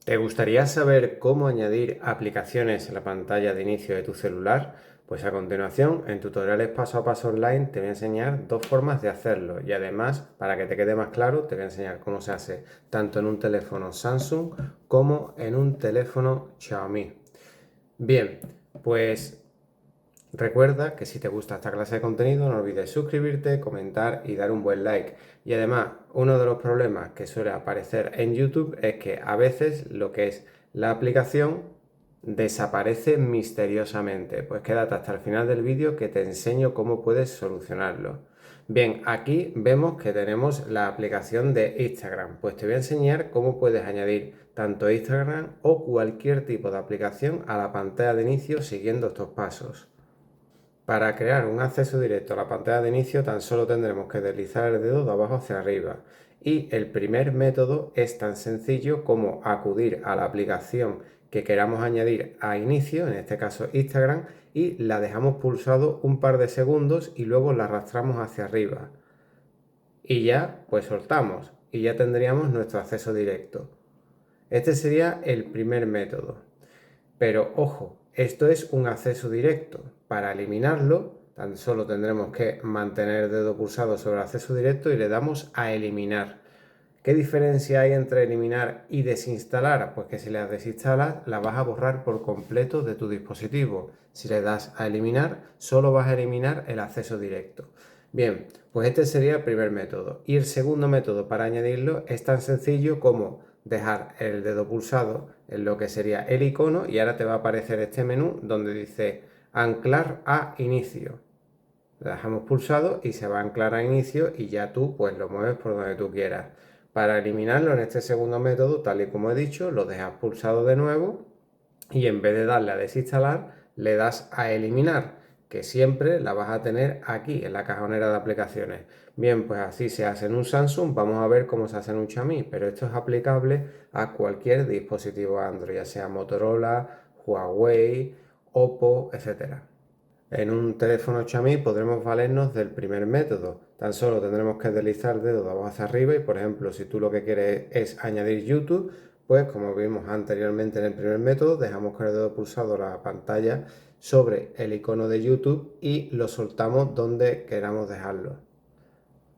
¿Te gustaría saber cómo añadir aplicaciones en la pantalla de inicio de tu celular? Pues a continuación, en tutoriales paso a paso online, te voy a enseñar dos formas de hacerlo y además, para que te quede más claro, te voy a enseñar cómo se hace tanto en un teléfono Samsung como en un teléfono Xiaomi. Bien, pues recuerda que si te gusta esta clase de contenido, no olvides suscribirte, comentar y dar un buen like. Y además, uno de los problemas que suele aparecer en YouTube es que a veces lo que es la aplicación desaparece misteriosamente. Pues quédate hasta el final del vídeo que te enseño cómo puedes solucionarlo. Bien, aquí vemos que tenemos la aplicación de Instagram. Pues te voy a enseñar cómo puedes añadir tanto Instagram o cualquier tipo de aplicación a la pantalla de inicio siguiendo estos pasos. Para crear un acceso directo a la pantalla de inicio tan solo tendremos que deslizar el dedo de abajo hacia arriba y el primer método es tan sencillo como acudir a la aplicación que queramos añadir a inicio, en este caso Instagram, y la dejamos pulsado un par de segundos y luego la arrastramos hacia arriba y ya pues soltamos y ya tendríamos nuestro acceso directo. Este sería el primer método. Pero ojo, esto es un acceso directo. Para eliminarlo, tan solo tendremos que mantener el dedo pulsado sobre el acceso directo y le damos a eliminar. ¿Qué diferencia hay entre eliminar y desinstalar? Pues que si la desinstalas, la vas a borrar por completo de tu dispositivo. Si le das a eliminar, solo vas a eliminar el acceso directo. Bien, pues este sería el primer método. Y el segundo método para añadirlo es tan sencillo como dejar el dedo pulsado en lo que sería el icono y ahora te va a aparecer este menú donde dice anclar a inicio. Le dejamos pulsado y se va a anclar a inicio y ya tú pues lo mueves por donde tú quieras. Para eliminarlo en este segundo método, tal y como he dicho, lo dejas pulsado de nuevo y en vez de darle a desinstalar, le das a eliminar, que siempre la vas a tener aquí en la cajonera de aplicaciones. Bien, pues así se hace en un Samsung, vamos a ver cómo se hace en un Xiaomi, pero esto es aplicable a cualquier dispositivo Android, ya sea Motorola, Huawei, Oppo, etcétera. En un teléfono Xiaomi podremos valernos del primer método. Tan solo tendremos que deslizar el dedo de abajo hacia arriba y, por ejemplo, si tú lo que quieres es añadir YouTube, pues como vimos anteriormente en el primer método, dejamos con el dedo pulsado la pantalla sobre el icono de YouTube y lo soltamos donde queramos dejarlo.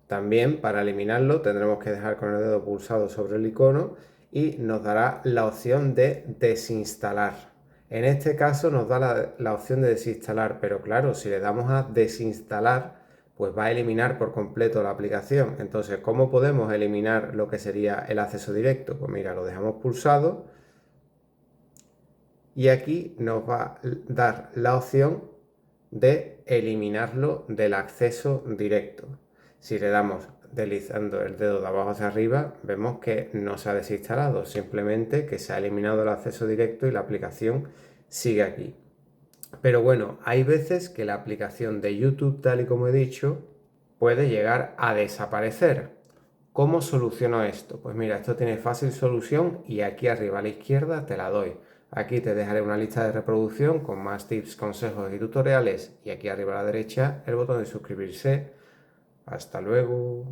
También para eliminarlo tendremos que dejar con el dedo pulsado sobre el icono y nos dará la opción de desinstalar. En este caso nos da la opción de desinstalar, pero claro, si le damos a desinstalar, pues va a eliminar por completo la aplicación. Entonces, ¿cómo podemos eliminar lo que sería el acceso directo? Pues mira, lo dejamos pulsado y aquí nos va a dar la opción de eliminarlo del acceso directo. Si le damos deslizando el dedo de abajo hacia arriba, vemos que no se ha desinstalado, simplemente que se ha eliminado el acceso directo y la aplicación sigue aquí. Pero bueno, hay veces que la aplicación de YouTube, tal y como he dicho, puede llegar a desaparecer. ¿Cómo soluciono esto? Pues mira, esto tiene fácil solución y aquí arriba a la izquierda te la doy. Aquí te dejaré una lista de reproducción con más tips, consejos y tutoriales y aquí arriba a la derecha el botón de suscribirse. Hasta luego.